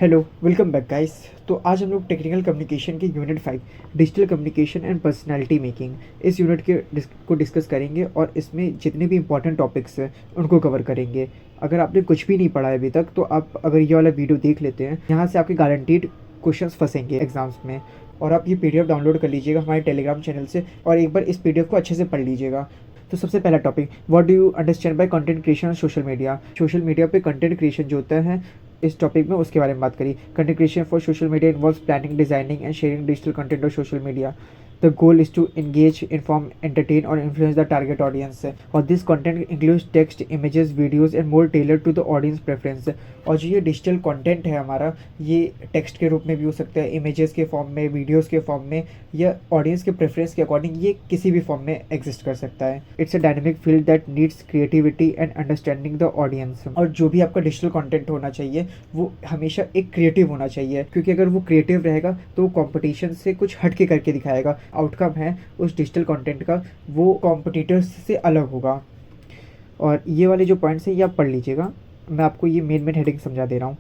Hello, welcome back guys. तो आज हम लोग टेक्निकल कम्युनिकेशन के unit 5 digital communication and personality making इस यूनिट को डिस्कस करेंगे और इसमें जितने भी इंपॉर्टेंट टॉपिक्स हैं उनको कवर करेंगे। अगर आपने कुछ भी नहीं पढ़ा है अभी तक तो आप अगर ये वाला वीडियो देख लेते हैं, यहाँ से आपके गारंटीड क्वेश्चंस फंसेंगे एग्जाम्स में। और आप ये पीडीएफ डाउनलोड कर लीजिएगा हमारे टेलीग्राम चैनल से और एक बार इस पीडीएफ को अच्छे से पढ़ लीजिएगा। तो सबसे पहला topic, what do you understand by content creation और सोशल मीडिया। सोशल मीडिया पे कंटेंट क्रिएशन जो होता है इस टॉपिक में उसके बारे में बात करी। Content creation for social media involves planning, designing and sharing digital content on social media. The goal is to engage, inform, entertain और इन्फ्लुएंस द टारगेट ऑडियंस। और this content includes text, images, videos and more tailor to the audience preference. और जो ये digital content है हमारा, ये text के रूप में भी हो सकता है, इमेजेस के फॉर्म में, वीडियोस के फॉर्म में, या ऑडियंस के प्रेफरेंस के अकॉर्डिंग ये किसी भी फॉर्म में एग्जिस्ट कर सकता है। It's a dynamic field that needs creativity and understanding the audience. और जो भी आपका डिजिटल कंटेंट होना चाहिए वो हमेशा एक क्रिएटिव होना चाहिए, क्योंकि अगर वो क्रिएटिव रहेगा तो कंपटीशन से कुछ हट के करके दिखाएगा। आउटकम है उस डिजिटल कंटेंट का वो कॉम्पिटिटर्स से अलग होगा। और ये वाले जो पॉइंट्स हैं ये आप पढ़ लीजिएगा, मैं आपको ये मेन हेडिंग समझा दे रहा हूँ।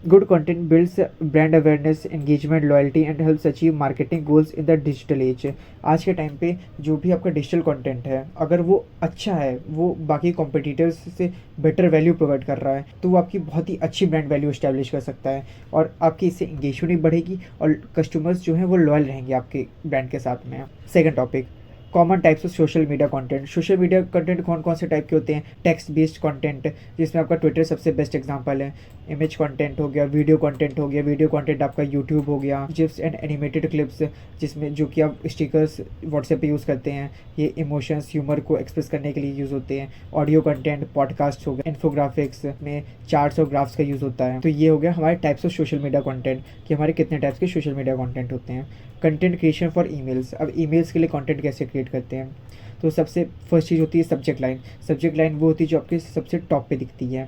Good content builds brand awareness, engagement, loyalty and helps achieve marketing goals in the digital age. आज के टाइम पे जो भी आपका डिजिटल कंटेंट है अगर वो अच्छा है, वो बाकी कॉम्पिटिटर्स से बेटर वैल्यू प्रोवाइड कर रहा है, तो वो आपकी बहुत ही अच्छी ब्रांड वैल्यू इस्टेब्लिश कर सकता है और आपकी इससे एंगेजमेंट बढ़ेगी और कस्टमर्स जो हैं वो लॉयल रहेंगे आपके ब्रांड के साथ में। Second topic, common types of social media content. Social media content कौन कौन से टाइप के होते हैं? टेक्स्ट बेस्ड कंटेंट, जिसमें आपका ट्विटर सबसे बेस्ट एग्जांपल है। इमेज कंटेंट हो गया, वीडियो कंटेंट हो गया, वीडियो कंटेंट आपका यूट्यूब हो गया, जिप्स एंड एनिमेटेड क्लिप्स, जिसमें जो कि आप स्टिकर्स व्हाट्सएप पे यूज़ करते हैं, ये इमोशंस, ह्यूमर को एक्सप्रेस करने के लिए यूज़ होते हैं। ऑडियो कंटेंट, पॉडकास्ट हो गया, इन्फोग्राफिक्स में चार्ट्स और ग्राफ्स का यूज़ होता है। तो ये हो गया हमारे types of social media content कि हमारे कितने टाइप्स के सोशल मीडिया कंटेंट होते हैं। कंटेंट क्रिएशन फॉर ईमेल्स, अब ईमेल्स के लिए कंटेंट कैसे क्रिएट करते हैं? तो सबसे फर्स्ट चीज़ होती है सब्जेक्ट लाइन। सब्जेक्ट लाइन वो होती है जो आपके सबसे टॉप पे दिखती है।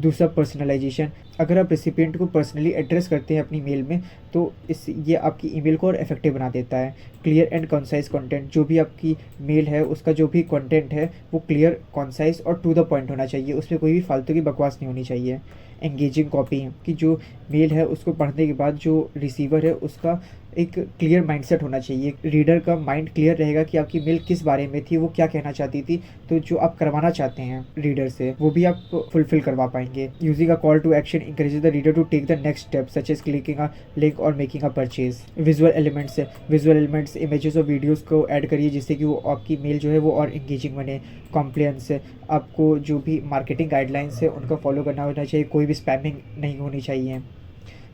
दूसरा पर्सनलाइजेशन, अगर आप रेसिपिएंट को पर्सनली एड्रेस करते हैं अपनी मेल में तो ये आपकी ईमेल को और इफेक्टिव बना देता है। क्लियर एंड कॉन्साइज कंटेंट, जो भी आपकी मेल है उसका जो भी कंटेंट है वो क्लियर, कॉन्साइज और टू द पॉइंट होना चाहिए, उसमें कोई भी फालतू की बकवास नहीं होनी चाहिए। एंगेजिंग कॉपी, कि जो मेल है उसको पढ़ने के बाद जो रिसीवर है उसका एक क्लियर माइंडसेट होना चाहिए, रीडर का माइंड क्लियर रहेगा कि आपकी मेल किस बारे में थी, वो क्या कहना चाहती थी, तो जो आप करवाना चाहते हैं रीडर से वो भी आप फुलफिल करवा पाएंगे। Using a call to action encourages the reader to take the next step such as clicking a link और making a purchase. Visual elements images और वीडियोस को ऐड करिए जिससे कि वो आपकी मेल जो है वो और इंगेजिंग बने। कॉम्प्लायंस, आपको जो भी मार्केटिंग गाइडलाइंस है उनका फॉलो करना होना चाहिए, कोई भी स्पैमिंग नहीं होनी चाहिए।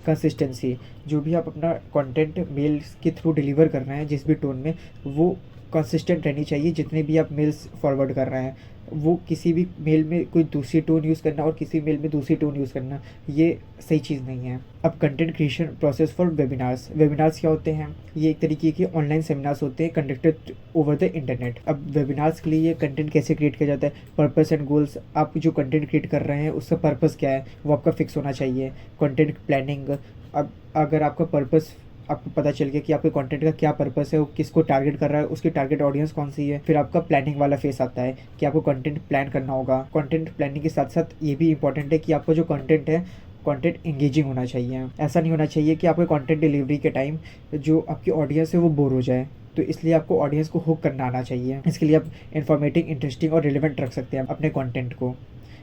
कंसिस्टेंसी, जो भी आप अपना कंटेंट मेल्स के थ्रू डिलीवर कर रहे हैं जिस भी टोन में, वो कंसिस्टेंट रहनी चाहिए। जितने भी आप मेल्स फॉरवर्ड कर रहे हैं वो किसी भी मेल में कोई दूसरी टोन यूज़ करना और किसी मेल में दूसरी टोन यूज़ करना ये सही चीज़ नहीं है। अब content creation process for webinars. Webinars क्या होते हैं? ये एक तरीके के ऑनलाइन सेमिनार्स होते हैं कंडक्टेड ओवर द इंटरनेट। अब वेबिनार्स के लिए ये कंटेंट कैसे क्रिएट किया जाता है? पर्पस एंड गोल्स, आप जो कंटेंट क्रिएट कर रहे हैं उसका पर्पस क्या है वो आपका फिक्स होना चाहिए। कंटेंट प्लानिंग, अब अगर आपका पर्पस आपको पता चल गया कि आपके कंटेंट का क्या पर्पस है, वो किसको टारगेट कर रहा है, उसकी टारगेट ऑडियंस कौन सी है, फिर आपका प्लानिंग वाला फेस आता है कि आपको कंटेंट प्लान करना होगा। कंटेंट प्लानिंग के साथ साथ ये भी इंपॉर्टेंट है कि आपका जो कंटेंट है कंटेंट इंगेजिंग होना चाहिए। ऐसा नहीं होना चाहिए कि आपके कंटेंट डिलीवरी के टाइम जो आपकी ऑडियंस है वो बोर हो जाए, तो इसलिए आपको ऑडियंस को हुक करना आना चाहिए। इसके लिए आप इन्फॉर्मेटिव, इंटरेस्टिंग और रिलेवेंट रख सकते हैं अपने कंटेंट को।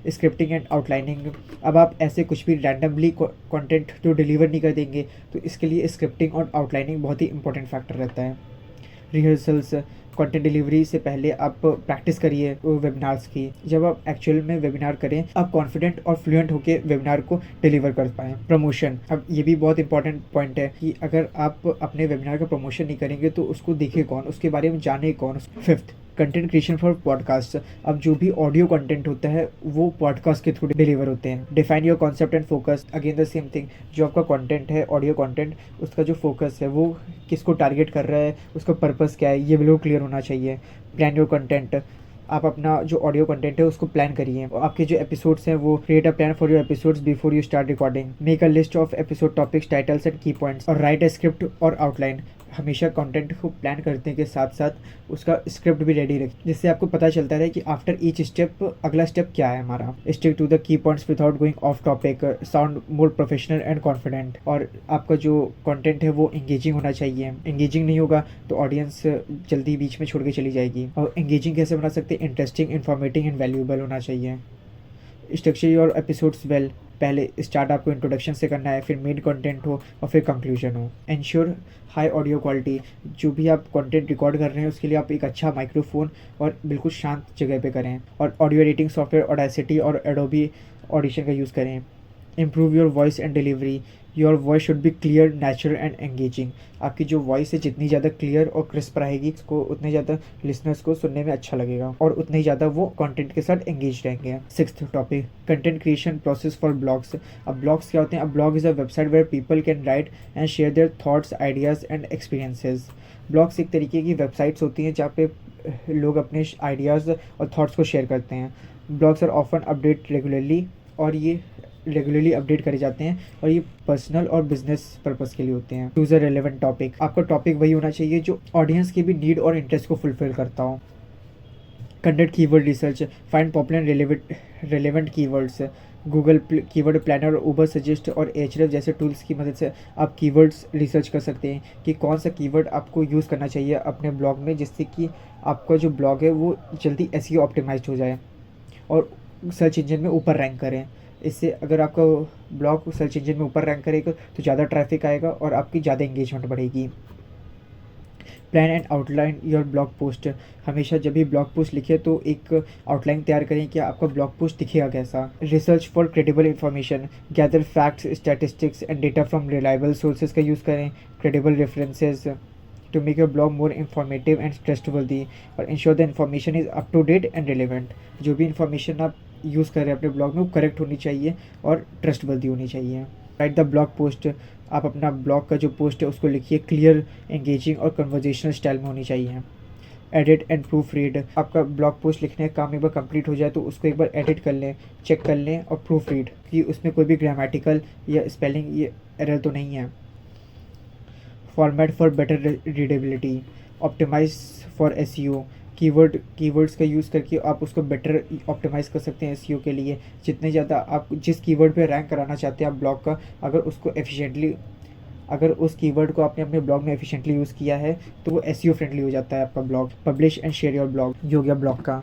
स्क्रिप्टिंग एंड आउटलाइनिंग, अब आप ऐसे कुछ भी रैंडमली कंटेंट तो डिलीवर नहीं कर देंगे, तो इसके लिए स्क्रिप्टिंग और आउटलाइनिंग बहुत ही इंपॉर्टेंट फैक्टर रहता है। रिहर्सल्स, कंटेंट डिलीवरी से पहले आप प्रैक्टिस करिए वेबिनार्स की। जब आप एक्चुअल में वेबिनार करें आप कॉन्फिडेंट और फ्लुएंट होकर वेबिनार को डिलीवर कर पाएँ। प्रमोशन, अब ये भी बहुत इंपॉर्टेंट पॉइंट है कि अगर आप अपने वेबिनार का प्रमोशन नहीं करेंगे तो उसको देखे कौन, उसके बारे में जाने कौन। Fifth, content creation for podcast. अब जो भी ऑडियो कंटेंट होता है वो पॉडकास्ट के थ्रू डिलीवर होते हैं। Define your concept and focus, again the same thing, जो आपका कंटेंट है ऑडियो कंटेंट उसका जो फोकस है वो किसको टारगेट कर रहा है, उसका पर्पस क्या है, ये बिल्कुल क्लियर होना चाहिए। प्लान योर कंटेंट, आप अपना जो ऑडियो कंटेंट है उसको प्लान करिए। आपके जो एपिसोड्स हैं वो create a plan for your episodes before you start recording. Make a list of episode topics, titles and की पॉइंट्स और राइट अ स्क्रिप्ट और आउटलाइन। हमेशा कंटेंट को प्लान करने के साथ साथ उसका स्क्रिप्ट भी रेडी रखें, जिससे आपको पता चलता रहे कि आफ्टर ईच स्टेप अगला स्टेप क्या है हमारा। Stick to the key points without going off topic, sound more professional and confident. और आपका जो कंटेंट है वो एंगेजिंग होना चाहिए। एंगेजिंग नहीं होगा तो ऑडियंस जल्दी बीच में छोड़ के चली जाएगी। और एंगेजिंग कैसे बना सकते हैं? इंटरेस्टिंग, इन्फॉर्मेटिव एंड वैल्यूएबल होना चाहिए। स्ट्रक्चर योर एपिसोड्स वेल, पहले स्टार्ट आपको इंट्रोडक्शन से करना है, फिर मेन कंटेंट हो और फिर कंक्लूजन हो। एंश्योर हाई ऑडियो क्वालिटी, जो भी आप कंटेंट रिकॉर्ड कर रहे हैं उसके लिए आप एक अच्छा माइक्रोफोन और बिल्कुल शांत जगह पे करें। और ऑडियो एडिटिंग सॉफ्टवेयर ऑडेसिटी और एडोबी ऑडिशन का यूज़ करें। Improve your voice and delivery, your voice should be clear, natural and engaging. आपकी जो वॉइस है जितनी ज़्यादा क्लियर और क्रिस्प रहेगी उसको उतने ज़्यादा लिसनर्स को सुनने में अच्छा लगेगा और उतने ही ज़्यादा वो कंटेंट के साथ एंगेज रहेंगे। Sixth topic, content creation process for blogs. अब ब्लॉग्स क्या होते हैं? अब blog is a website where people can write and share their thoughts, ideas and experiences. Blogs एक तरीके की वेबसाइट्स होती हैं जहाँ पे लोग अपने आइडियाज़ और थॉट्स को शेयर करते हैं। Blogs are often update regularly, और ये रेगुलरली अपडेट करे जाते हैं और ये पर्सनल और बिजनेस पर्पस के लिए होते हैं। चूज अ रेलेवेंट टॉपिक, आपका टॉपिक वही होना चाहिए जो ऑडियंस के भी नीड और इंटरेस्ट को फुलफिल करता हो। Conduct keyword research, find popular relevant keywords. Google keyword planner, Ubersuggest और एचरेफ जैसे टूल्स की मदद से आप कीवर्ड्स रिसर्च कर सकते हैं कि कौन सा कीवर्ड आपको यूज़ करना चाहिए अपने ब्लॉग में, जिससे कि आपका जो ब्लॉग है वो जल्दी एसईओ ऑप्टिमाइज्ड हो जाए और सर्च इंजन में ऊपर रैंक करें। इससे अगर आपका ब्लॉग सर्च इंजन में ऊपर रैंक करेगा तो ज़्यादा ट्रैफिक आएगा और आपकी ज़्यादा एंगेजमेंट बढ़ेगी। Plan and outline your blog post, हमेशा जब भी ब्लॉग पोस्ट लिखे तो एक आउटलाइन तैयार करें कि आपका ब्लॉग पोस्ट दिखेगा कैसा। Research for credible information, gather facts, statistics and data from reliable sources का यूज़ करें। Credible references to make your blog more informative and trustworthy, और ensure the information is up to date and relevant. जो भी information आप use कर रहे हैं अपने ब्लॉग में वो करेक्ट होनी चाहिए और ट्रस्टवर्दी होनी चाहिए। राइट द ब्लॉग पोस्ट, आप अपना ब्लॉग का जो पोस्ट है उसको लिखिए, क्लियर, एंगेजिंग और कन्वर्जेशनल स्टाइल में होनी चाहिए। एडिट एंड प्रूफ रीड, आपका ब्लॉग पोस्ट लिखने का काम एक बार कंप्लीट हो जाए तो उसको एक बार एडिट कर लें, चेक कर लें और प्रूफ रीड कि उसमें कोई भी ग्रामेटिकल या स्पेलिंग या एरर तो नहीं है। Format for better readability, optimize for SEO, keywords का यूज़ करके आप उसको बेटर ऑप्टिमाइज़ कर सकते हैं एसईओ के लिए। जितने ज़्यादा आप जिस कीवर्ड पे रैंक कराना चाहते हैं आप ब्लॉग का, अगर उस कीवर्ड को आपने अपने ब्लॉग में एफिशिएंटली यूज़ किया है तो वो एसईओ फ्रेंडली हो जाता है आपका blog. Publish and share your blog, ये हो गया ब्लॉग का।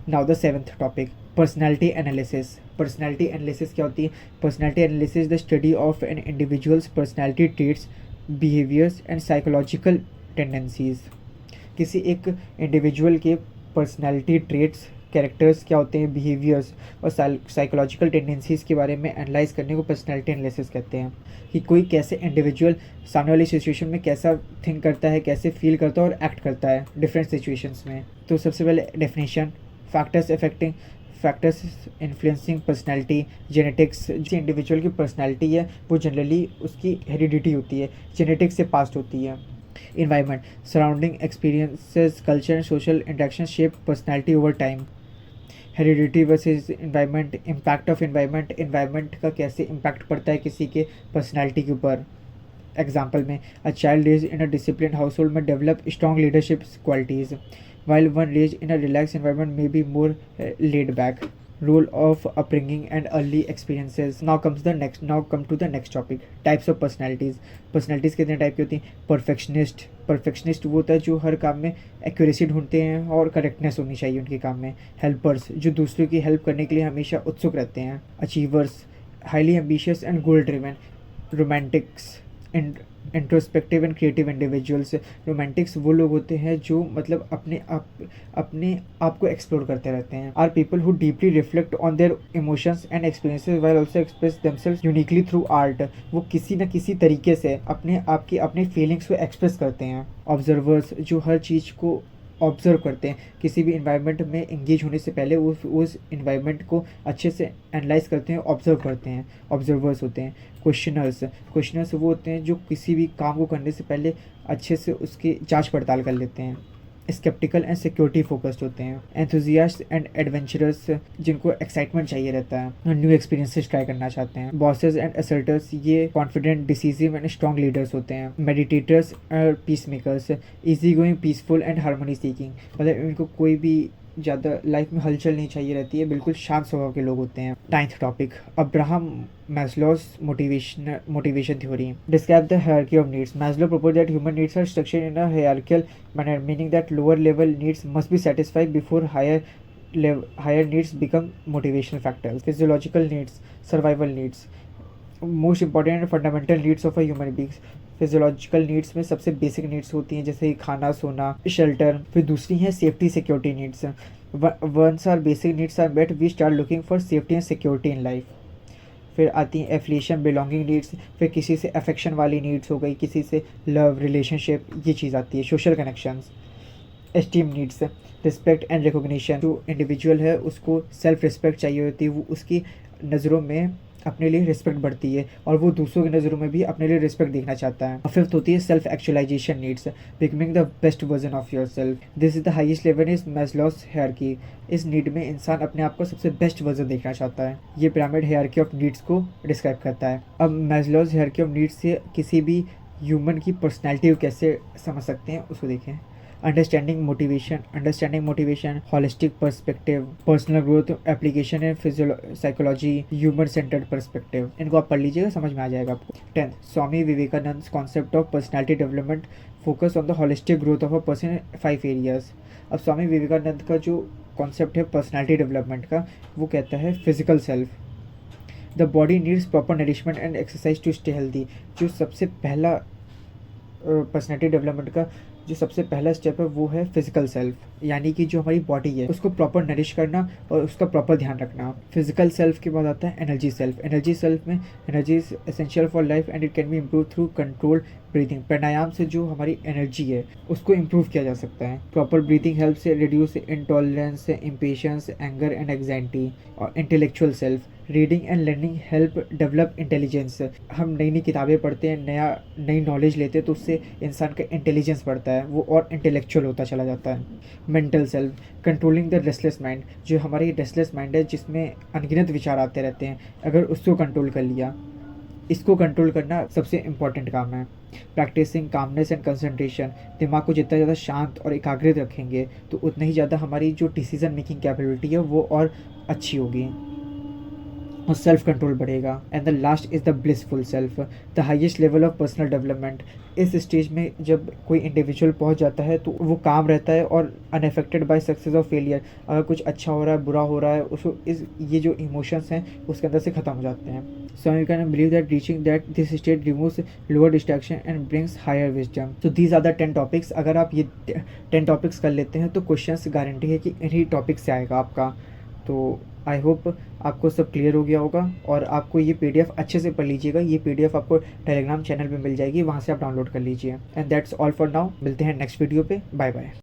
Now the seventh topic, personality analysis. Personality analysis क्या होती है? Personality analysis the study of an individual's personality traits, behaviours and psychological tendencies. किसी एक इंडिविजुअल के पर्सनैलिटी ट्रेट्स, कैरेक्टर्स क्या होते हैं, बिहेवियर्स और साइकोलॉजिकल टेंडेंसीज के बारे में एनालाइज करने को पर्सनैलिटी एनालिसिस कहते हैं। कि कोई कैसे इंडिविजुअल सामने वाली सिचुएशन में कैसा थिंक करता है, कैसे फील करता है और एक्ट करता है डिफरेंट सिचुएशंस में। तो सबसे पहले definition, factors influencing personality, genetics. जिस इंडिविजुअल की पर्सनैलिटी है वो जनरली उसकी हेरिडिटी होती है, जेनेटिक्स से पास्ट होती है। Environment, surrounding experiences, culture and social interaction shape personality over time. Heredity versus environment, impact of environment का कैसे इम्पैक्ट पड़ता है किसी के पर्सनैलिटी के ऊपर। एग्जाम्पल में, a child raised in a discipline household में develop strong leadership qualities, while one raised in a relaxed environment may be more laid back. Role of upbringing and early experiences. Now come to the next topic, types of personalities. Personalities कितने type की होती हैं? Perfectionist वो होता है जो हर काम में एक्यूरेसी ढूंढते हैं और करेक्टनेस होनी चाहिए उनके काम में। हेल्पर्स, जो दूसरों की हेल्प करने के लिए हमेशा उत्सुक रहते हैं। Achievers, highly ambitious and goal driven. Romantics, introspective and creative individuals. Romantics वो लोग होते हैं जो मतलब अपने आप को एक्सप्लोर करते रहते हैं। Are people who deeply reflect on their emotions and experiences while also express themselves uniquely through art. वो किसी न किसी तरीके से अपने फीलिंग्स को एक्सप्रेस करते हैं। ऑब्जर्वर्स, जो हर चीज़ को ऑब्जर्व करते हैं, किसी भी इन्वायरमेंट में इंगेज होने से पहले उस इन्वायरमेंट को अच्छे से एनालाइज करते हैं, ऑब्जर्व करते हैं, ऑब्जर्वर्स होते हैं। क्वेश्चनर्स वो होते हैं जो किसी भी काम को करने से पहले अच्छे से उसकी जांच पड़ताल कर लेते हैं। स्केप्टिकल एंड सिक्योरिटी फोकस्ड होते हैं। एंथुजियास्ट एंड एडवेंचरस, जिनको एक्साइटमेंट चाहिए रहता है, न्यू एक्सपीरियंसेस ट्राई करना चाहते हैं। बॉसेस एंड असर्टर्स, ये confident, decisive and strong leaders होते हैं। मेडिटेटर्स और peace makers, easy going, peaceful and harmony seeking, मतलब इनको कोई भी ज़्यादा लाइफ में हलचल नहीं चाहिए रहती है, बिल्कुल शांत स्वभाव के लोग होते हैं। 9th topic, Abraham Maslow's motivation theory describe the hierarchy of needs. Maslow proposed that human needs are structured in a hierarchical manner, meaning that lower level needs must be satisfied before higher needs become motivational factors. Physiological needs, survival needs, most important fundamental needs of a human beings. Physiological needs में सबसे basic needs होती हैं, जैसे खाना, सोना, shelter. फिर दूसरी है safety security needs. Once our basic needs are met, we start looking for safety and security in life. फिर आती हैं एफिलिएशन, बिलोंगिंग नीड्स। फिर किसी से अफेक्शन वाली नीड्स हो गई, किसी से लव, रिलेशनशिप, ये चीज़ आती है। Social connections, esteem needs, respect and recognition. जो इंडिविजुअल है उसको सेल्फ रिस्पेक्ट चाहिए होती है, वो उसकी नज़रों में अपने लिए रिस्पेक्ट बढ़ती है और वो दूसरों की नज़रों में भी अपने लिए रिस्पेक्ट देखना चाहता है। और फिफ्थ होती है self actualization needs, becoming the best version of your self. This is the highest level is Maslow's hierarchy. इस नीड में इंसान अपने आप को सबसे बेस्ट वर्जन देखना चाहता है। ये पिरामिड हायरार्की ऑफ नीड्स को डिस्क्राइब करता है। अब मैस्लोस हायरार्की ऑफ नीड्स से किसी भी ह्यूमन की पर्सनैलिटी को कैसे समझ सकते हैं उसको देखें। Understanding motivation, holistic perspective, personal growth, application and psychology, human centred perspective. इनको आप पढ़ लीजिएगा, समझ में आ जाएगा आपको। 10th, Swami Vivekananda concept of personality development, focus on the holistic growth of a person in 5 areas. अब स्वामी विवेकानंद का जो कॉन्सेप्ट है पर्सनैलिटी डेवलपमेंट का, वो कहता है physical self, the body needs proper nourishment and exercise to stay healthy. जो सबसे पहला पर्सनैलिटी डेवलपमेंट का जो सबसे पहला स्टेप है वो है फिजिकल सेल्फ, यानी कि जो हमारी बॉडी है उसको प्रॉपर नरिश करना और उसका प्रॉपर ध्यान रखना। फिजिकल सेल्फ के बाद आता है एनर्जी सेल्फ। एनर्जी सेल्फ में energy is essential for life and it can be improve through controlled breathing. Pranayama से जो हमारी एनर्जी है उसको इम्प्रूव किया जा सकता है। प्रॉपर ब्रीथिंग हेल्प से reduce intolerance, impatience, anger and anxiety. और intellectual self, reading and learning help develop intelligence. हम नई नई किताबें पढ़ते हैं, नई नॉलेज लेते हैं, तो उससे इंसान का इंटेलिजेंस बढ़ता है, वो और इंटेलेक्चुअल होता चला जाता है। Mental self, controlling the restless mind. जो हमारी रेस्टलेस माइंड है जिसमें अनगिनत विचार आते रहते हैं, अगर उसको कंट्रोल कर लिया, इसको कंट्रोल करना सबसे इम्पॉर्टेंट काम है। Practising calmness and concentration. दिमाग को जितना ज़्यादा शांत और एकाग्रित रखेंगे तो उतना ही ज़्यादा हमारी जो डिसीजन मेकिंग कैपेबिलिटी है वो और अच्छी होगी और सेल्फ कंट्रोल बढ़ेगा। And the last is the blissful self, the highest level of personal development. इस स्टेज में जब कोई इंडिविजुअल पहुंच जाता है तो वो काम रहता है और अनअफेक्टेड बाय सक्सेस और फेलियर। अगर कुछ अच्छा हो रहा है, बुरा हो रहा है, उसको ये जो इमोशंस हैं उसके अंदर से ख़त्म हो जाते हैं। So you can believe that reaching that this state removes lower distraction and brings higher wisdom. So these are the 10 topics. अगर आप ये 10 टॉपिक्स कर लेते हैं तो क्वेश्चन गारंटी है कि इन्हीं टॉपिक से आएगा आपका। तो आई होप आपको सब क्लियर हो गया होगा और आपको ये PDF अच्छे से पढ़ लीजिएगा। ये PDF आपको टेलीग्राम चैनल पे मिल जाएगी, वहाँ से आप डाउनलोड कर लीजिए। And that's all for now. मिलते हैं नेक्स्ट वीडियो पे। Bye bye.